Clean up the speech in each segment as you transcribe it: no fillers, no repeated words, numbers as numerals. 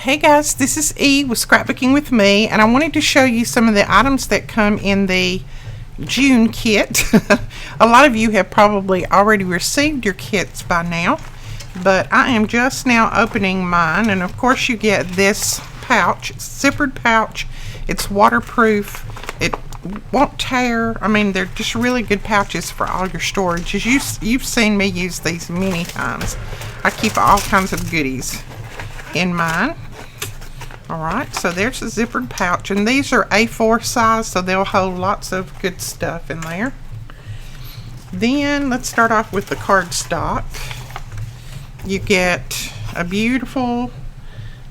Hey guys, this is E with Scrapbooking with Me, and I wanted to show you some of the items that come in the June kit. A lot of you have probably already received your kits by now, but I am just now opening mine, and of course you get this pouch. It's a zippered pouch. It's waterproof. It won't tear. I mean, they're just really good pouches for all your storage. As you've seen me use these many times. I keep all kinds of goodies in mine. Alright, so there's a zippered pouch, and these are A4 size, so they'll hold lots of good stuff in there. Then let's start off with the cardstock. You get a beautiful,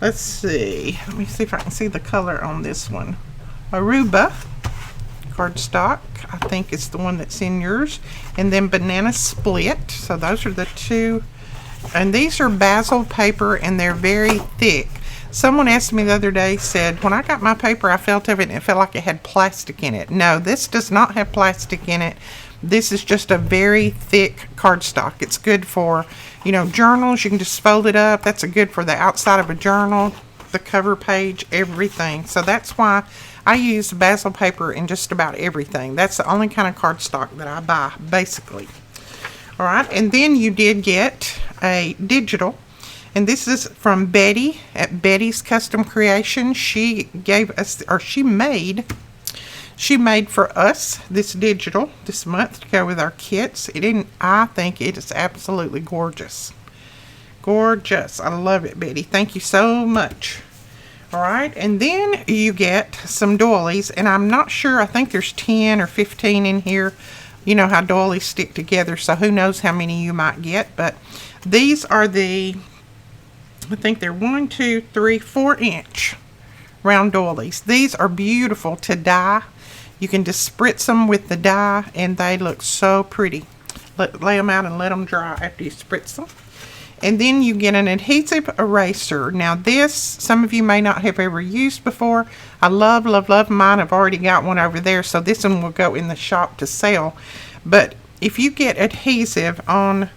let's see, let me see if I can see the color on this one. Aruba cardstock, I think it's the one that's in yours, and then banana split. So those are the two. And these are basil paper, and they're very thick. Someone asked me the other day, said, when I got my paper, I felt of it and it felt like it had plastic in it. No, this does not have plastic in it. This is just a very thick cardstock. It's good for, journals. You can just fold it up. That's good for the outside of a journal, the cover page, everything. So that's why I use basil paper in just about everything. That's the only kind of cardstock that I buy, basically. All right, and then you did get a digital, and this is from Betty at Betty's Custom Creation. She gave us, or she made for us this digital this month to go with our kits. I think it is absolutely gorgeous. Gorgeous. I love it, Betty. Thank you so much. All right, and then you get some doilies, and I'm not sure, I think there's 10 or 15 in here. You know how doilies stick together, so who knows how many you might get. But these are I think they're 1, 2, 3, 4-inch round doilies. These are beautiful to dye. You can just spritz them with the dye, and they look so pretty. Lay them out and let them dry after you spritz them. And then you get an adhesive eraser. Now this, some of you may not have ever used before. I love, love, love mine. I've already got one over there, so this one will go in the shop to sell. But if you get adhesive on,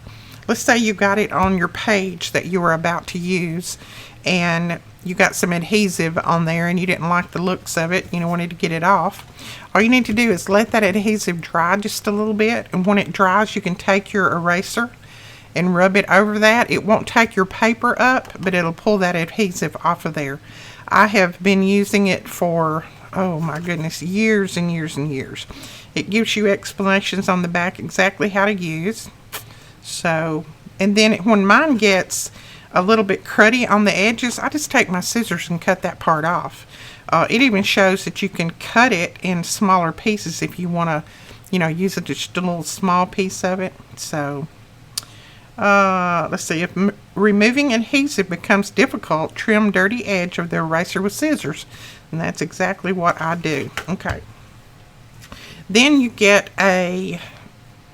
let's say you got it on your page that you were about to use, and you got some adhesive on there and you didn't like the looks of it, wanted to get it off, all you need to do is let that adhesive dry just a little bit, and when it dries you can take your eraser and rub it over that. It won't take your paper up, but it'll pull that adhesive off of there. I have been using it for, oh my goodness, years and years and years. It gives you explanations on the back exactly how to use. So, and then when mine gets a little bit cruddy on the edges, I just take my scissors and cut that part off. It even shows that you can cut it in smaller pieces if you want to, use just a little small piece of it. So, let's see, if removing adhesive becomes difficult, trim dirty edge of the eraser with scissors. And that's exactly what I do. Okay. Then you get a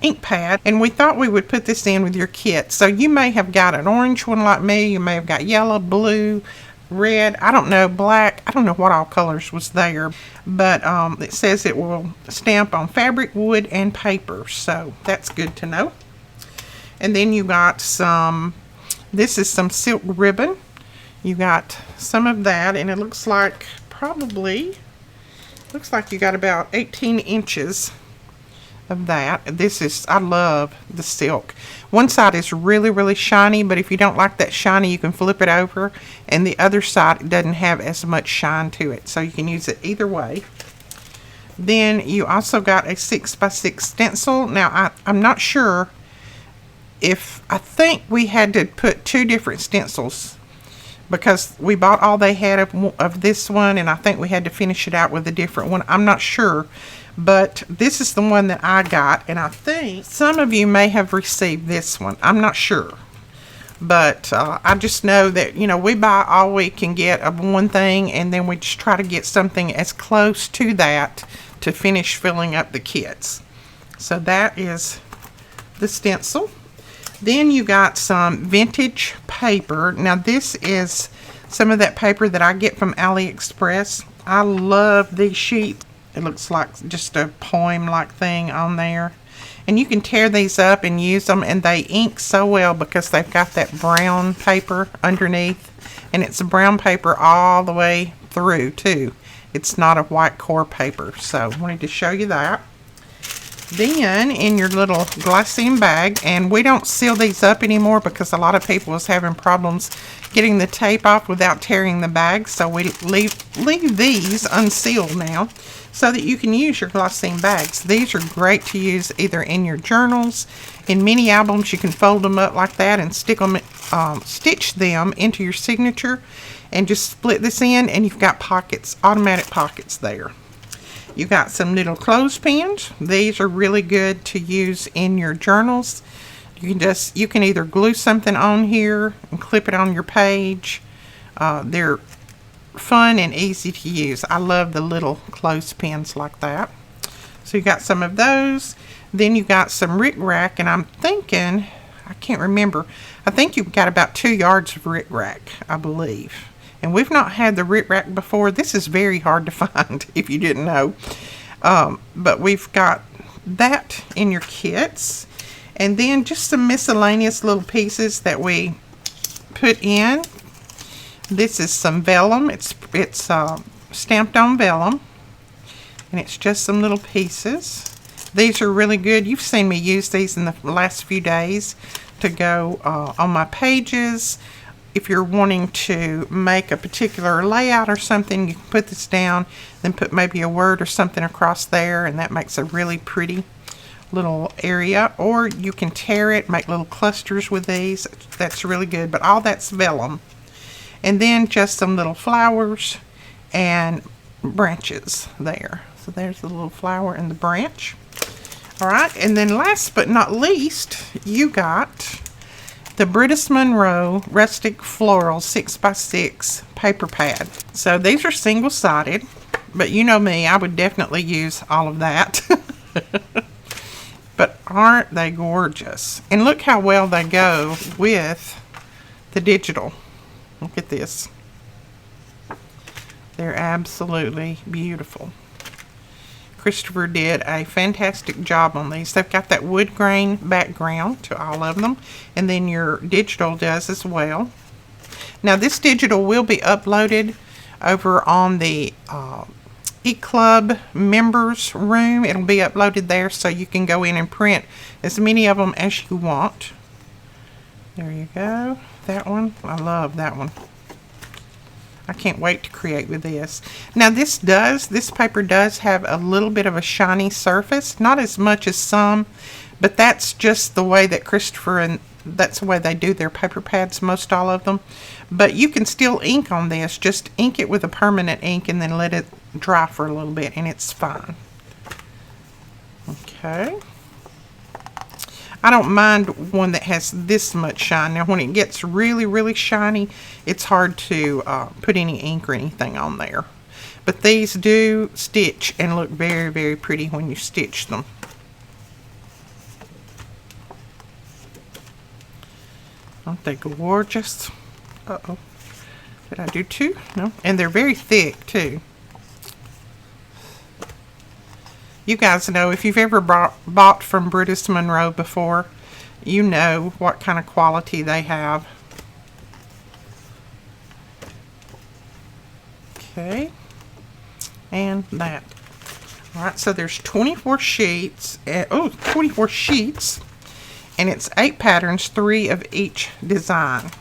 ink pad, and we thought we would put this in with your kit. So you may have got an orange one like me. You may have got yellow, blue, red, I don't know, black. I don't know what all colors was there. But it says it will stamp on fabric, wood, and paper. So that's good to know. And then you got this is some silk ribbon. You got some of that, and it looks like you got about 18 inches of that. I love the silk. One side is really, really shiny, but if you don't like that shiny, you can flip it over, and the other side doesn't have as much shine to it, so you can use it either way. Then you also got a 6x6 stencil. Now I'm not sure, I think we had to put 2 different stencils because we bought all they had of this one, and I think we had to finish it out with a different one. I'm not sure, but this is the one that I got, and I think some of you may have received this one. I'm not sure, but I just know that, we buy all we can get of one thing, and then we just try to get something as close to that to finish filling up the kits. So that is the stencil. Then you got some vintage paper. Now this is some of that paper that I get from AliExpress. I love these sheets. It looks like just a poem like thing on there. And you can tear these up and use them, and they ink so well because they've got that brown paper underneath, and it's a brown paper all the way through too. It's not a white core paper. So I wanted to show you that. Then in your little glassine bag, and we don't seal these up anymore because a lot of people was having problems getting the tape off without tearing the bag, so we leave these unsealed now so that you can use your glassine bags. These are great to use either in your journals, in mini albums. You can fold them up like that and stitch them into your signature, and just split this in, and you've got pockets, automatic pockets there. You got some little clothespins. These are really good to use in your journals. You can either glue something on here and clip it on your page. They're fun and easy to use. I love the little clothespins like that. So you got some of those. Then you got some rickrack, and I'm thinking, I can't remember, I think you've got about 2 yards of rickrack, I believe. And we've not had the rickrack before. This is very hard to find if you didn't know. But we've got that in your kits. And then just some miscellaneous little pieces that we put in. This is some vellum. It's stamped on vellum. And it's just some little pieces. These are really good. You've seen me use these in the last few days to go on my pages. If you're wanting to make a particular layout or something, you can put this down, then put maybe a word or something across there, and that makes a really pretty little area. Or you can tear it, make little clusters with these. That's really good, but all that's vellum. And then just some little flowers and branches there. So there's the little flower and the branch. All right, and then last but not least, you got the Brutus Monroe Rustic Floral 6x6 paper pad. So these are single-sided, but you know me, I would definitely use all of that. But aren't they gorgeous? And look how well they go with the digital. Look at this. They're absolutely beautiful. Christopher did a fantastic job on these. They've got that wood grain background to all of them, and then your digital does as well. Now this digital will be uploaded over on the eClub members room. It'll be uploaded there, so you can go in and print as many of them as you want. There you go. That one, I love that one. I can't wait to create with this. Now this paper does have a little bit of a shiny surface, not as much as some, but that's just the way that Christopher, and that's the way they do their paper pads, most all of them. But you can still ink on this. Just ink it with a permanent ink and then let it dry for a little bit, and it's fine. Okay. I don't mind one that has this much shine. Now when it gets really, really shiny, it's hard to put any ink or anything on there. But these do stitch and look very, very pretty when you stitch them. Aren't they gorgeous? Uh-oh. Did I do two? No. And they're very thick too. You guys know, if you've ever bought from Brutus Monroe before, you know what kind of quality they have. Okay. And that. Alright, so there's 24 sheets. 24 sheets. And it's 8 patterns, 3 of each design.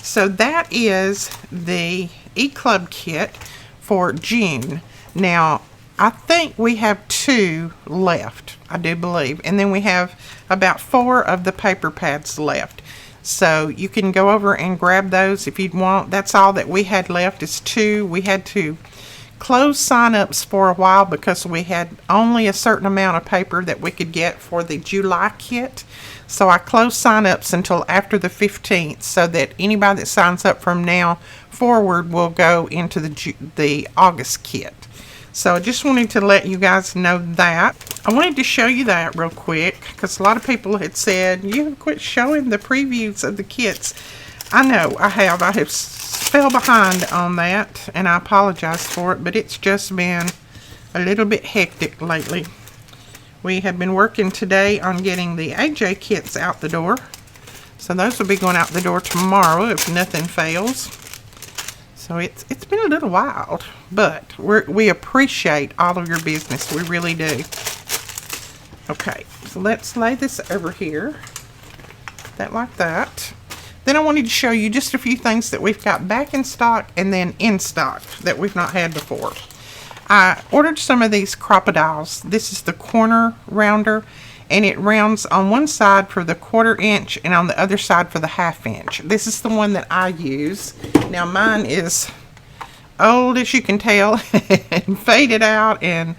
So that is the eClub kit for June. Now, I think we have 2 left, I do believe. And then we have about 4 of the paper pads left. So you can go over and grab those if you'd want. That's all that we had left is 2. We had to close sign-ups for a while because we had only a certain amount of paper that we could get for the July kit. So I closed sign-ups until after the 15th so that anybody that signs up from now forward will go into the August kit. So I just wanted to let you guys know that. I wanted to show you that real quick because a lot of people had said, you have quit showing the previews of the kits. I know, I have fell behind on that, and I apologize for it, but it's just been a little bit hectic lately We have been working today on getting the AJ kits out the door. So those will be going out the door tomorrow if nothing fails. So it's been a little wild, but we appreciate all of your business. We really do. Okay, so let's lay this over here. That like that. Then I wanted to show you just a few things that we've got back in stock and then in stock that we've not had before. I ordered some of these crocodiles. This is the corner rounder, and it rounds on one side for the 1/4 inch and on the other side for the 1/2 inch. This is the one that I use. Now mine is old, as you can tell, and faded out, and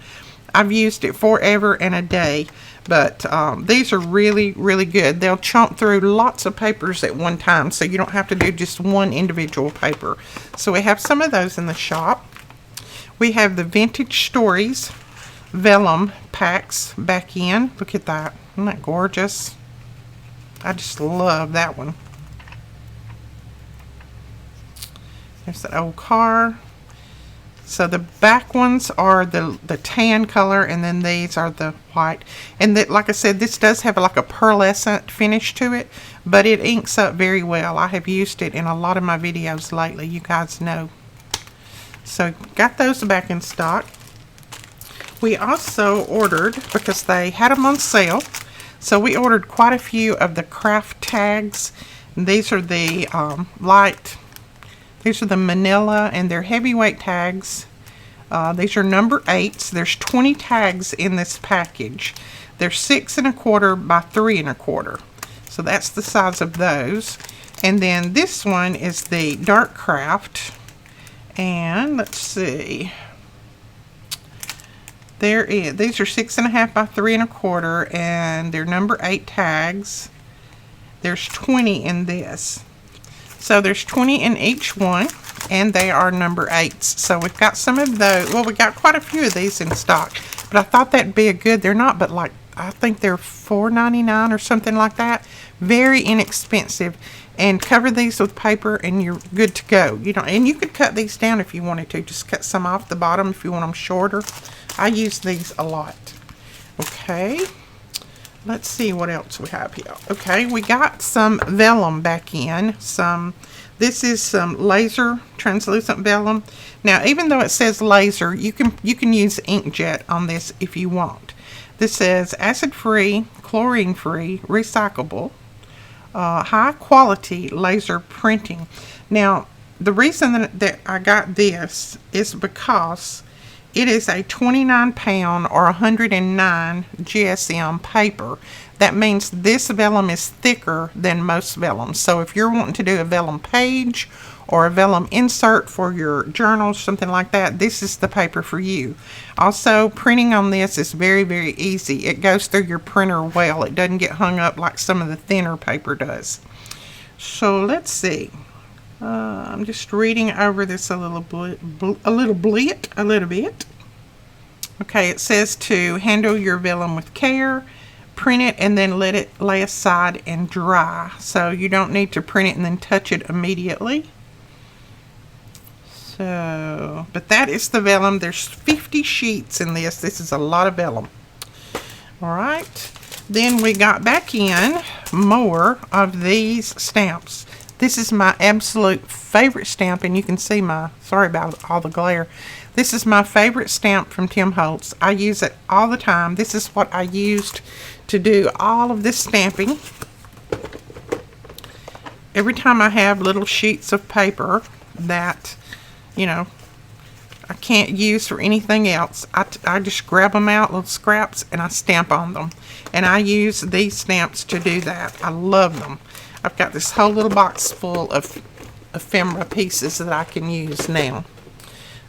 I've used it forever and a day. But these are really, really good. They'll chomp through lots of papers at one time, so you don't have to do just one individual paper. So we have some of those in the shop. We have the Vintage Stories Vellum packs back in. Look at that. Isn't that gorgeous? I just love that one. There's that old car. So the back ones are the tan color, and then these are the white. And that, like I said, this does have like a pearlescent finish to it, but it inks up very well. I have used it in a lot of my videos lately, you guys know. So got those back in stock. We also ordered, because they had them on sale, so we ordered quite a few of the craft tags. And these are the these are the manila, and they're heavyweight tags. These are number 8s. There's 20 tags in this package. They're 6 1/4 by 3 1/4. So that's the size of those. And then this one is the dark craft. And let's see. These are 6 1/2 by 3 1/4, and they're number 8 tags. There's 20 in this. So there's 20 in each one, and they are number 8s. So we've got some of those. Well, we got quite a few of these in stock, but I thought that'd be a good. They're not, but like I think they're $4.99 or something like that. Very inexpensive. And cover these with paper, and you're good to go. You know, and you could cut these down if you wanted to. Just cut some off the bottom if you want them shorter. I use these a lot. Okay. Let's see what else we have here. Okay, we got some vellum back in. This is some laser translucent vellum. Now, even though it says laser, you can use inkjet on this if you want. This says acid-free, chlorine-free, recyclable, high-quality laser printing. Now, the reason that I got this is because it is a 29-pound or 109 GSM paper. That means this vellum is thicker than most vellums. So if you're wanting to do a vellum page or a vellum insert for your journal, something like that, this is the paper for you. Also, printing on this is very, very easy. It goes through your printer well. It doesn't get hung up like some of the thinner paper does. So let's see. I'm just reading over this a little bit. Okay, it says to handle your vellum with care, print it, and then let it lay aside and dry. So you don't need to print it and then touch it immediately. So, but that is the vellum. There's 50 sheets in this. This is a lot of vellum. All right. Then we got back in more of these stamps. This is my absolute favorite stamp, and you can see sorry about all the glare. This is my favorite stamp from Tim Holtz. I use it all the time. This is what I used to do all of this stamping. Every time I have little sheets of paper that, you know, I can't use for anything else, I just grab them out, little scraps, and I stamp on them. And I use these stamps to do that. I love them. I've got this whole little box full of ephemera pieces that I can use now.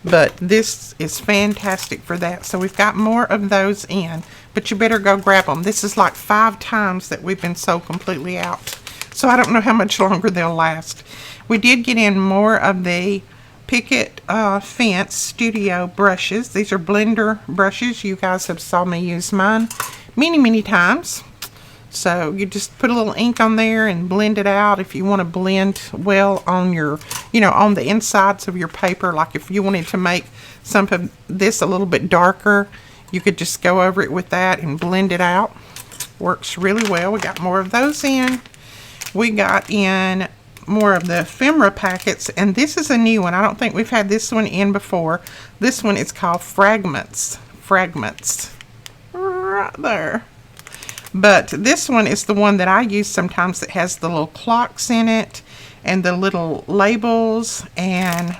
But this is fantastic for that. So we've got more of those in. But you better go grab them. This is like 5 times that we've been sold completely out. So I don't know how much longer they'll last. We did get in more of the Picket Fence Studio brushes. These are blender brushes. You guys have saw me use mine many times. So you just put a little ink on there and blend it out if you want to blend well on your, on the insides of your paper. Like if you wanted to make some of this a little bit darker, You could just go over it with that and blend it out. Works really well. We got more of those in. We got in more of the ephemera packets, and this is a new one. I don't think we've had this one in before. This one is called Fragments. Fragments. Right there. But this one is the one that I use sometimes that has the little clocks in it and the little labels, and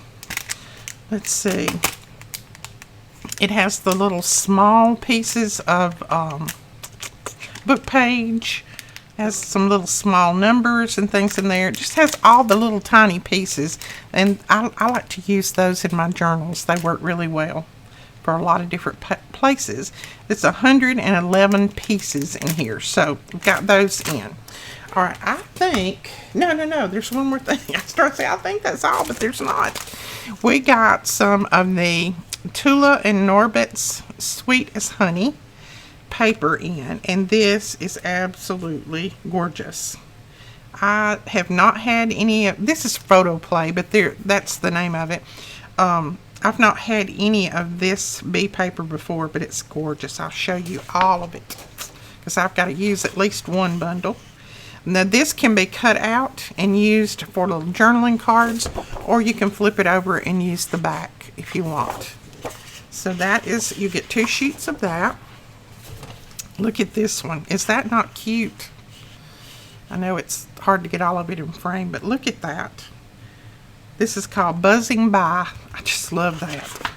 let's see, it has the little small pieces of book page, has some little small numbers and things in there. It just has all the little tiny pieces, and I like to use those in my journals. They work really well for a lot of different places. It's 111 pieces in here, so we've got those in. All right, I think, no, there's one more thing. I start to say, I think that's all, but there's not. We got some of the Tula and Norbit's Sweet as Honey paper in, and this is absolutely gorgeous. I have not had any of, this is Photo Play, but that's the name of it. I've not had any of this bee paper before, but it's gorgeous. I'll show you all of it because I've got to use at least one bundle. Now this can be cut out and used for little journaling cards, or you can flip it over and use the back if you want. So that is, you get 2 sheets of that. Look at this one. Is that not cute? I know it's hard to get all of it in frame, but look at that. This is called Buzzing By. I just love that.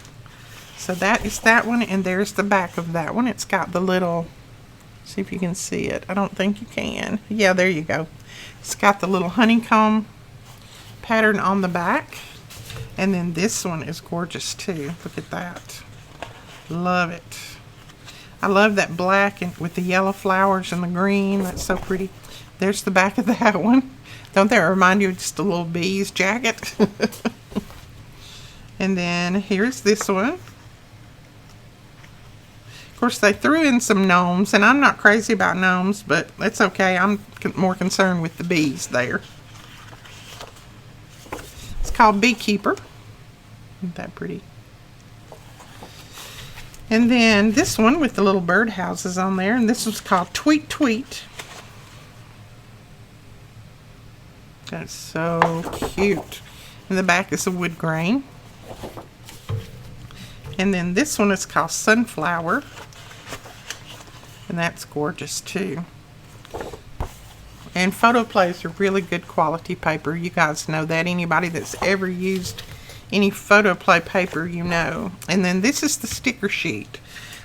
So that is that one, and there's the back of that one. It's got the little, see if you can see it. I don't think you can. Yeah, there you go. It's got the little honeycomb pattern on the back. And then this one is gorgeous too. Look at that. Love it. I love that black and with the yellow flowers and the green. That's so pretty. There's the back of that one. Don't that remind you of just a little bee's jacket? And then here's this one. Of course, they threw in some gnomes, and I'm not crazy about gnomes, but that's okay. I'm more concerned with the bees there. It's called Beekeeper. Isn't that pretty? And then this one with the little birdhouses on there, and this was called Tweet Tweet. That's so cute. And the back is a wood grain. And then this one is called Sunflower. And that's gorgeous too. And Photo Play is a really good quality paper. You guys know that. Anybody that's ever used any Photo Play paper, you know. And then this is the sticker sheet.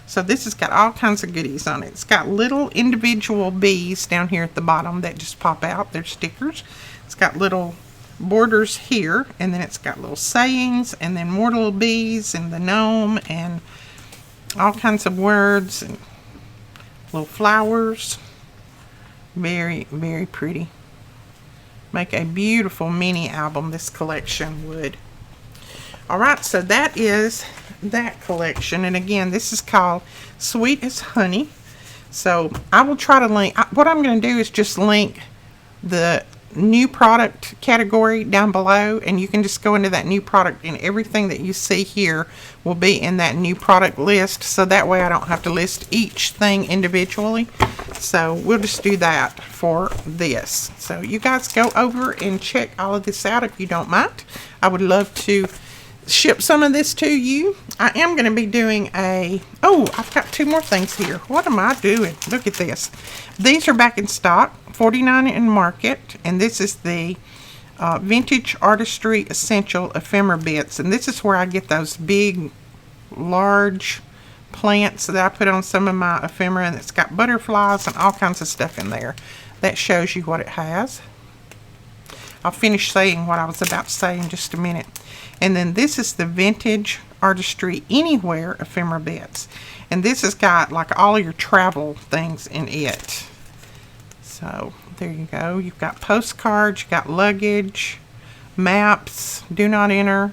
So this has got all kinds of goodies on it. It's got little individual bees down here at the bottom that just pop out. They're stickers. It's got little borders here, and then it's got little sayings, and then more little bees, and the gnome, and all kinds of words, and little flowers. Very, very pretty. Make a beautiful mini album, this collection would. Alright, so that is that collection, and again, this is called Sweet as Honey. So I will try to link, what I'm going to do is just link the new product category down below, and you can just go into that new product, and everything that you see here will be in that new product list, so that way I don't have to list each thing individually. So we'll just do that for this. So you guys go over and check all of this out if you don't mind. I would love to ship some of this to you. I am going to be doing I've got 2 more things here. What am I doing? Look at this. These are back in stock, $49 in market, and this is the Vintage Artistry Essential Ephemera Bits, and this is where I get those big, large plants that I put on some of my ephemera, and it's got butterflies and all kinds of stuff in there. That shows you what it has. I'll finish saying what I was about to say in just a minute. And then this is the Vintage Artistry Anywhere Ephemera Bits. And this has got like all your travel things in it. So there you go. You've got postcards, you've got luggage, maps, do not enter,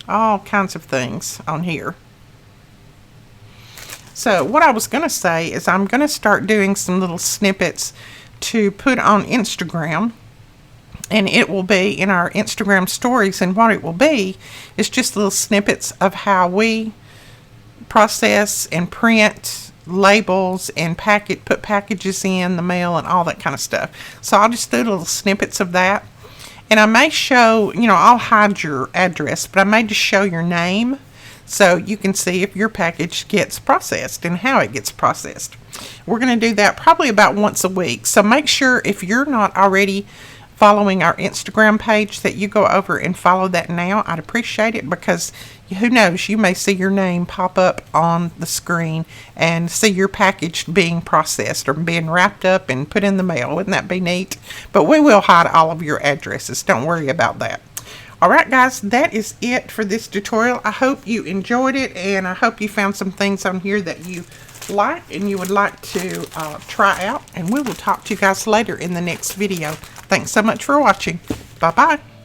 all kinds of things on here. So what I was going to say is I'm going to start doing some little snippets to put on Instagram. And it will be in our Instagram stories, and what it will be is just little snippets of how we process and print labels and put packages in the mail and all that kind of stuff. So I'll just do little snippets of that. And I may show, I'll hide your address, but I may just show your name so you can see if your package gets processed and how it gets processed. We're going to do that probably about once a week. So make sure, if you're not already following our Instagram page, that you go over and follow that now. I'd appreciate it, because who knows, you may see your name pop up on the screen and see your package being processed or being wrapped up and put in the mail. Wouldn't that be neat? But we will hide all of your addresses. Don't worry about that. Alright guys, that is it for this tutorial. I hope you enjoyed it, and I hope you found some things on here that you like and you would like to try out. And we will talk to you guys later in the next video. Thanks so much for watching. Bye bye.